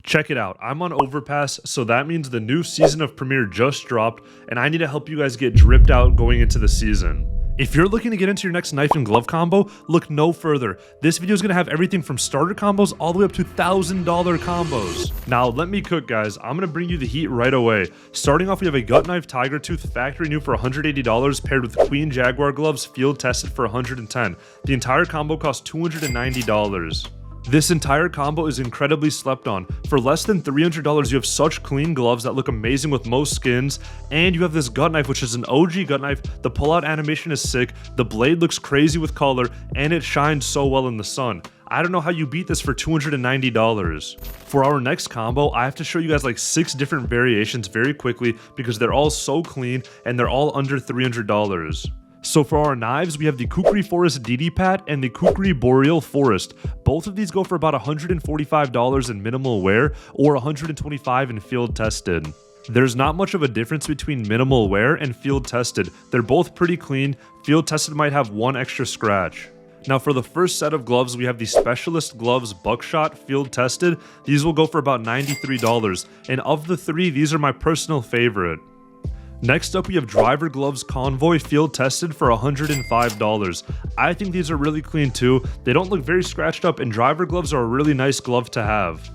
Check it out, I'm on Overpass, so that means the new season of Premiere just dropped, and I need to help you guys get dripped out going into the season. If you're looking to get into your next knife and glove combo, look no further. This video is going to have everything from starter combos all the way up to $1,000 combos. Now let me cook, guys. I'm going to bring you the heat right away. Starting off, we have a gut knife tiger tooth factory new for $180 paired with Queen Jaguar gloves field tested for $110. The entire combo costs $290. This entire combo is incredibly slept on. For less than $300, you have such clean gloves that look amazing with most skins, and you have this gut knife, which is an OG gut knife. The pullout animation is sick, the blade looks crazy with color, and it shines so well in the sun. I don't know how you beat this for $290. For our next combo, I have to show you guys like 6 different variations very quickly because they're all so clean and they're all under $300. So for our knives, we have the Kukri Forest DD Pat and the Kukri Boreal Forest. Both of these go for about $145 in minimal wear or $125 in field tested. There's not much of a difference between minimal wear and field tested. They're both pretty clean. Field tested might have one extra scratch. Now for the first set of gloves, we have the Specialist Gloves Buckshot field tested. These will go for about $93, and of the 3, these are my personal favorite. Next up, we have Driver Gloves Convoy field tested for $105. I think these are really clean too. They don't look very scratched up, and Driver Gloves are a really nice glove to have.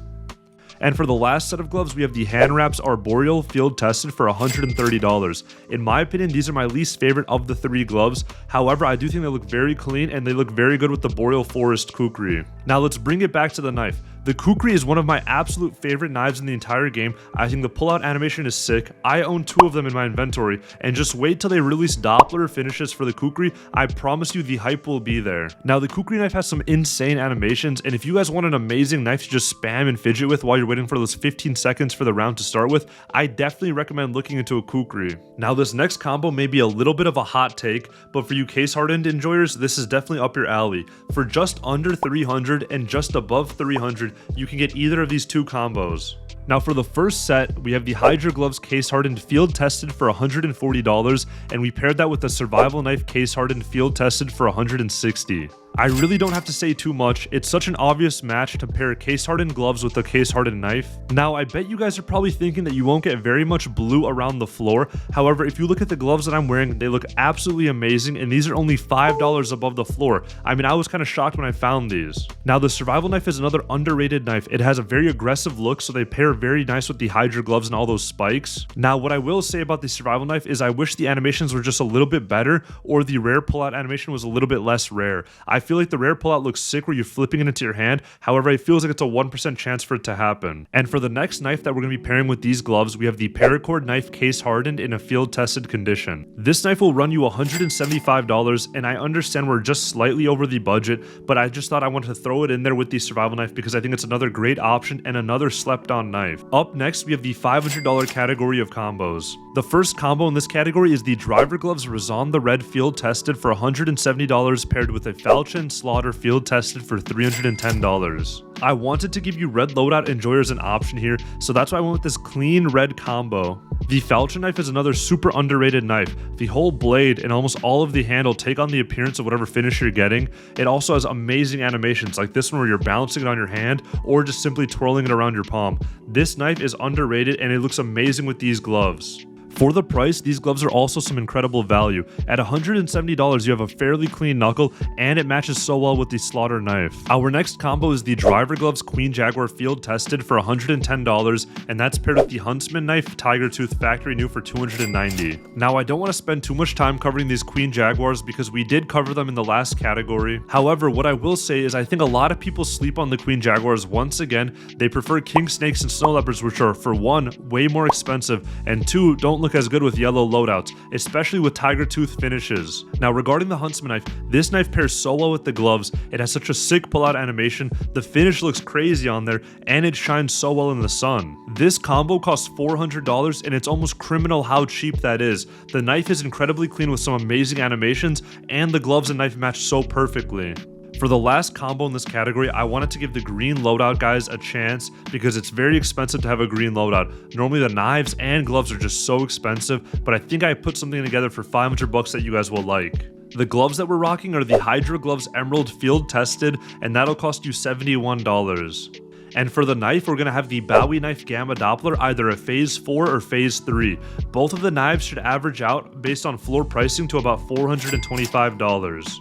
And for the last set of gloves, we have the Hand Wraps Arboreal field tested for $130. In my opinion, these are my least favorite of the 3 gloves. However, I do think they look very clean and they look very good with the Boreal Forest Kukri. Now let's bring it back to the knife. The Kukri is one of my absolute favorite knives in the entire game. I think the pullout animation is sick. I own 2 of them in my inventory, and just wait till they release Doppler finishes for the Kukri. I promise you the hype will be there. Now the Kukri knife has some insane animations, and if you guys want an amazing knife to just spam and fidget with while you're waiting for those 15 seconds for the round to start with, I definitely recommend looking into a Kukri. Now this next combo may be a little bit of a hot take, but for you case hardened enjoyers, this is definitely up your alley. For just under 300 and just above 300, you can get either of these 2 combos. Now for the first set, we have the Hydra Gloves Case Hardened Field Tested for $140, and we paired that with the Survival Knife Case Hardened Field Tested for $160. I really don't have to say too much. It's such an obvious match to pair case hardened gloves with a case hardened knife. Now I bet you guys are probably thinking that you won't get very much blue around the floor. However, if you look at the gloves that I'm wearing, they look absolutely amazing, and these are only $5 above the floor. I mean, I was kind of shocked when I found these. Now the Survival Knife is another underrated knife. It has a very aggressive look, so they pair very nice with the Hydra gloves and all those spikes. Now what I will say about the Survival Knife is I wish the animations were just a little bit better, or the rare pullout animation was a little bit less rare. I feel like the rare pullout looks sick where you're flipping it into your hand. However, it feels like it's a 1% chance for it to happen. And for the next knife that we're going to be pairing with these gloves, we have the Paracord Knife Case Hardened in a field tested condition. This knife will run you $175, and I understand we're just slightly over the budget, but I just thought I wanted to throw it in there with the Survival Knife because I think it's another great option and another slept on knife. Up next, we have the $500 category of combos. The first combo in this category is the Driver Gloves Razan the Red field tested for $170 paired with a Falchion Slaughter field tested for $310. I wanted to give you red loadout enjoyers an option here, so that's why I went with this clean red combo. The Falchion knife is another super underrated knife. The whole blade and almost all of the handle take on the appearance of whatever finish you're getting. It also has amazing animations like this one where you're balancing it on your hand or just simply twirling it around your palm. This knife is underrated and it looks amazing with these gloves. For the price, these gloves are also some incredible value. At $170, you have a fairly clean knuckle, and it matches so well with the Slaughter knife. Our next combo is the Driver Gloves Queen Jaguar field tested for $110, and that's paired with the Huntsman knife Tiger Tooth factory new for $290. Now, I don't want to spend too much time covering these Queen Jaguars because we did cover them in the last category. However, what I will say is I think a lot of people sleep on the Queen Jaguars. Once again, they prefer King Snakes and Snow Leopards, which are, for 1, way more expensive, and 2, don't look as good with yellow loadouts, especially with tiger tooth finishes. Now regarding the Huntsman knife, this knife pairs so well with the gloves. It has such a sick pullout animation, the finish looks crazy on there, and it shines so well in the sun. This combo costs $400, and it's almost criminal how cheap that is. The knife is incredibly clean with some amazing animations, and the gloves and knife match so perfectly. For the last combo in this category, I wanted to give the green loadout guys a chance because it's very expensive to have a green loadout. Normally the knives and gloves are just so expensive, but I think I put something together for $500 that you guys will like. The gloves that we're rocking are the Hydra Gloves Emerald Field Tested, and that'll cost you $71. And for the knife, we're going to have the Bowie knife Gamma Doppler, either a phase 4 or phase 3. Both of the knives should average out based on floor pricing to about $425.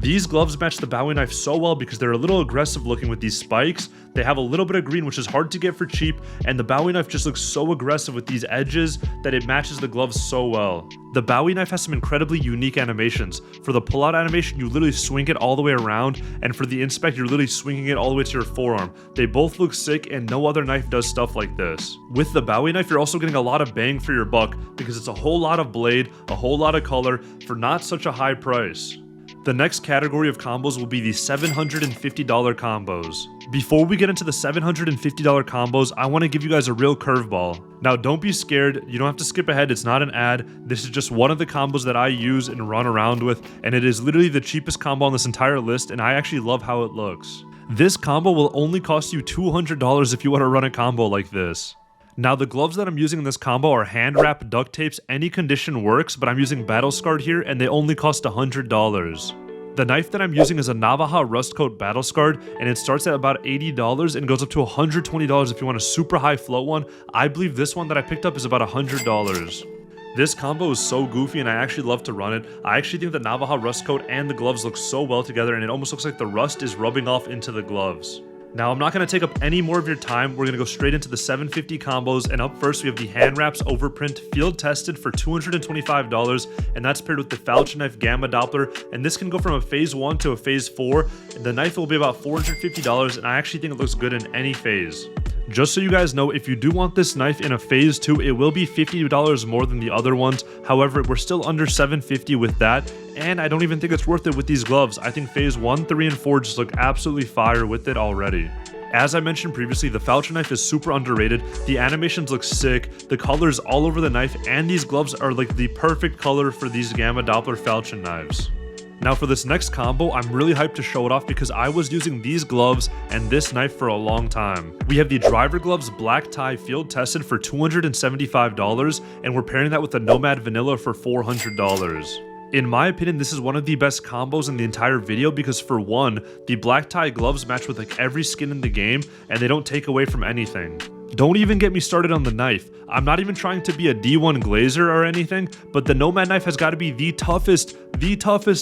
These gloves match the Bowie knife so well because they're a little aggressive looking with these spikes. They have a little bit of green, which is hard to get for cheap, and the Bowie knife just looks so aggressive with these edges that it matches the gloves so well. The Bowie knife has some incredibly unique animations. For the pull-out animation, you literally swing it all the way around, and for the inspect, you're literally swinging it all the way to your forearm. They both look sick, and no other knife does stuff like this. With the Bowie knife, you're also getting a lot of bang for your buck because it's a whole lot of blade, a whole lot of color, for not such a high price. The next category of combos will be the $750 combos. Before we get into the $750 combos, I want to give you guys a real curveball. Now don't be scared, you don't have to skip ahead, it's not an ad. This is just one of the combos that I use and run around with, and it is literally the cheapest combo on this entire list, and I actually love how it looks. This combo will only cost you $200 if you want to run a combo like this. Now the gloves that I'm using in this combo are hand wrap duct tapes. Any condition works, but I'm using Battle Scarred here and they only cost $100. The knife that I'm using is a Navaja Rust Coat Battle Scarred, and it starts at about $80 and goes up to $120 if you want a super high float one. I believe this one that I picked up is about $100. This combo is so goofy and I actually love to run it. I actually think the Navaja Rust Coat and the gloves look so well together, and it almost looks like the rust is rubbing off into the gloves. Now, I'm not going to take up any more of your time. We're going to go straight into the 750 combos, and up first we have the hand wraps overprint field tested for $225, and that's paired with the Falchion knife Gamma Doppler, and this can go from a phase 1 to a phase 4. The knife will be about $450, and I actually think it looks good in any phase. Just so you guys know, if you do want this knife in a phase 2, it will be $50 more than the other ones. However, we're still under $750 with that, and I don't even think it's worth it with these gloves. I think phase 1, 3, and 4 just look absolutely fire with it already. As I mentioned previously, the Falchion knife is super underrated. The animations look sick, the colors all over the knife, and these gloves are like the perfect color for these Gamma Doppler Falchion knives. Now for this next combo, I'm really hyped to show it off because I was using these gloves and this knife for a long time. We have the Driver Gloves Black Tie field tested for $275, and we're pairing that with the Nomad Vanilla for $400. In my opinion, this is one of the best combos in the entire video because for one, the black tie gloves match with like every skin in the game and they don't take away from anything. Don't even get me started on the knife. I'm not even trying to be a D1 glazer or anything, but the Nomad knife has got to be the toughest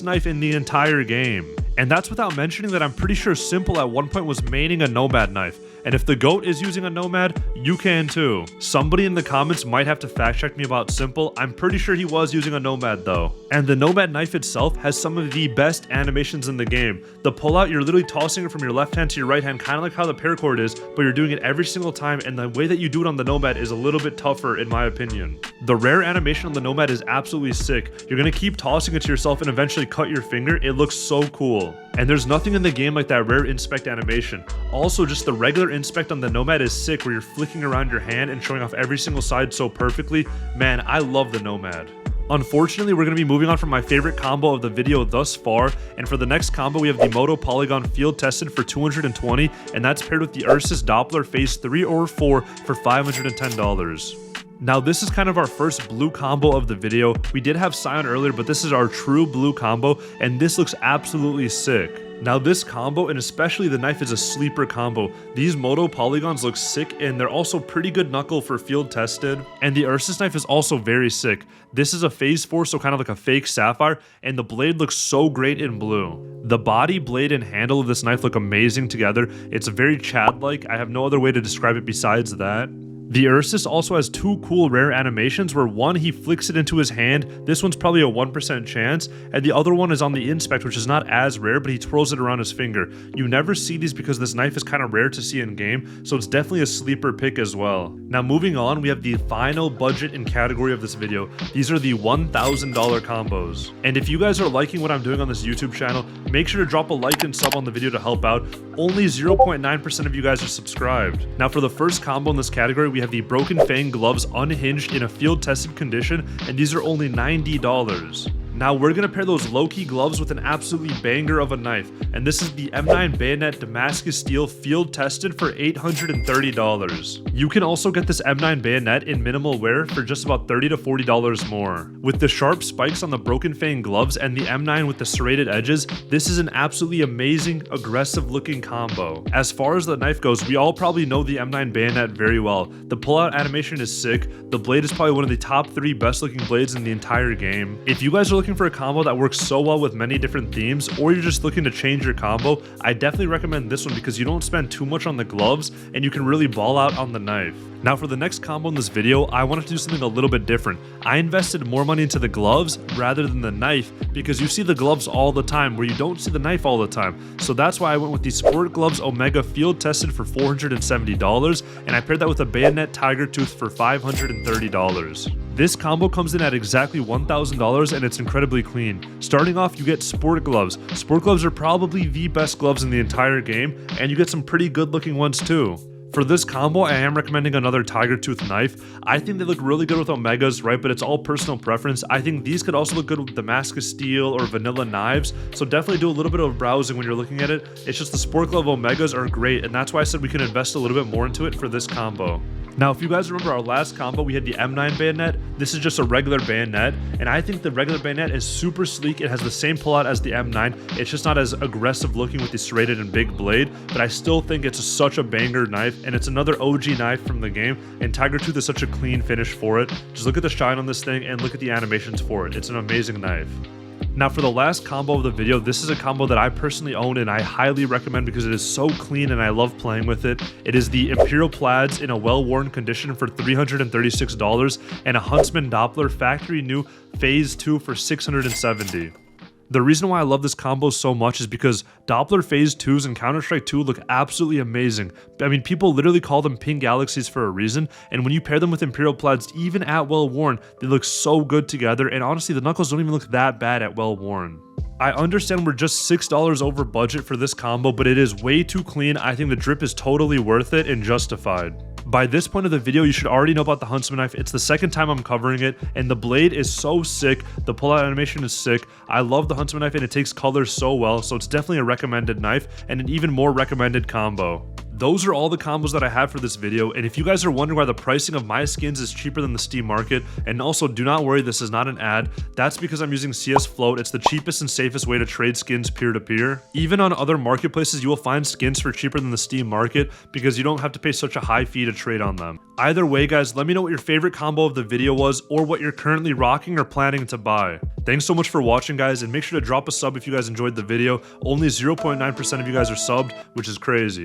knife in the entire game. And that's without mentioning that I'm pretty sure Simple at one point was maining a Nomad knife. And if the GOAT is using a Nomad, you can too. Somebody in the comments might have to fact check me about Simple. I'm pretty sure he was using a Nomad though. And the Nomad knife itself has some of the best animations in the game. The pullout, you're literally tossing it from your left hand to your right hand, kind of like how the paracord is, but you're doing it every single time, and the way that you do it on the Nomad is a little bit tougher in my opinion. The rare animation on the Nomad is absolutely sick. You're gonna keep tossing it to yourself and eventually cut your finger. It looks so cool. And there's nothing in the game like that rare inspect animation. Also, just the regular inspect on the Nomad is sick, where you're flicking around your hand and showing off every single side so perfectly. Man, I love the Nomad. Unfortunately, we're going to be moving on from my favorite combo of the video thus far, and for the next combo we have the Moto Polygon field tested for $220, and that's paired with the Ursus Doppler phase 3 or 4 for $510. Now this is kind of our first blue combo of the video. We did have Scion earlier, but this is our true blue combo, and this looks absolutely sick. Now this combo, and especially the knife, is a sleeper combo. These Moto Polygons look sick, and they're also pretty good knuckle for field tested. And the Ursus knife is also very sick. This is a phase 4, so kind of like a fake sapphire, and the blade looks so great in blue. The body, blade, and handle of this knife look amazing together. It's very Chad-like. I have no other way to describe it besides that. The Ursus also has two cool rare animations where one, he flicks it into his hand. This one's probably a 1% chance, and the other one is on the inspect, which is not as rare, but he twirls it around his finger. You never see these because this knife is kind of rare to see in game, so it's definitely a sleeper pick as well. Now moving on, we have the final budget and category of this video. These are the $1,000 combos. And if you guys are liking what I'm doing on this YouTube channel, make sure to drop a like and sub on the video to help out. Only 0.9% of you guys are subscribed. Now for the first combo in this category, we have the Broken Fang gloves unhinged in a field tested condition, and these are only $90. Now we're gonna pair those low-key gloves with an absolutely banger of a knife, and this is the M9 Bayonet Damascus Steel field tested for $830. You can also get this M9 Bayonet in minimal wear for just about $30 to $40 more. With the sharp spikes on the Broken Fang gloves and the M9 with the serrated edges, this is an absolutely amazing, aggressive looking combo. As far as the knife goes, we all probably know the M9 Bayonet very well. The pullout animation is sick, the blade is probably one of the top 3 best looking blades in the entire game. If you guys are looking for a combo that works so well with many different themes, or you're just looking to change your combo, I definitely recommend this one because you don't spend too much on the gloves and you can really ball out on the knife. Now for the next combo in this video, I wanted to do something a little bit different. I invested more money into the gloves rather than the knife because you see the gloves all the time where you don't see the knife all the time. So that's why I went with the Sport Gloves Omega field tested for $470 and I paired that with a Bayonet Tiger Tooth for $530. This combo comes in at exactly $1,000 and it's incredibly clean. Starting off, you get Sport Gloves. Sport Gloves are probably the best gloves in the entire game, and you get some pretty good looking ones too. For this combo, I am recommending another Tiger Tooth knife. I think they look really good with Omegas, right? But it's all personal preference. I think these could also look good with Damascus Steel or vanilla knives. So definitely do a little bit of browsing when you're looking at it. It's just the Sport Glove Omegas are great, and that's why I said we can invest a little bit more into it for this combo. Now, if you guys remember our last combo, we had the M9 bayonet. This is just a regular bayonet, and I think the regular bayonet is super sleek. It has the same pullout as the M9. It's just not as aggressive looking with the serrated and big blade, but I still think it's such a banger knife, and it's another OG knife from the game, and Tiger Tooth is such a clean finish for it. Just look at the shine on this thing and look at the animations for it. It's an amazing knife. Now for the last combo of the video, this is a combo that I personally own and I highly recommend because it is so clean and I love playing with it. It is the Imperial Plaids in a well-worn condition for $336 and a Huntsman Doppler factory new Phase 2 for $670. The reason why I love this combo so much is because Doppler Phase 2s in Counter-Strike 2 look absolutely amazing. I mean, people literally call them pink galaxies for a reason, and when you pair them with Imperial Plaids, even at well worn, they look so good together, and honestly, the knuckles don't even look that bad at well worn. I understand we're just $6 over budget for this combo, but it is way too clean. I think the drip is totally worth it and justified. By this point of the video, you should already know about the Huntsman knife. It's the second time I'm covering it, and the blade is so sick. The pullout animation is sick. I love the Huntsman knife, and it takes colors so well, so it's definitely a recommended knife, and an even more recommended combo. Those are all the combos that I have for this video, and if you guys are wondering why the pricing of my skins is cheaper than the Steam market, and also do not worry, this is not an ad, that's because I'm using CS Float. It's the cheapest and safest way to trade skins peer-to-peer. Even on other marketplaces, you will find skins for cheaper than the Steam market because you don't have to pay such a high fee to trade on them. Either way, guys, let me know what your favorite combo of the video was or what you're currently rocking or planning to buy. Thanks so much for watching, guys, and make sure to drop a sub if you guys enjoyed the video. Only 0.9% of you guys are subbed, which is crazy.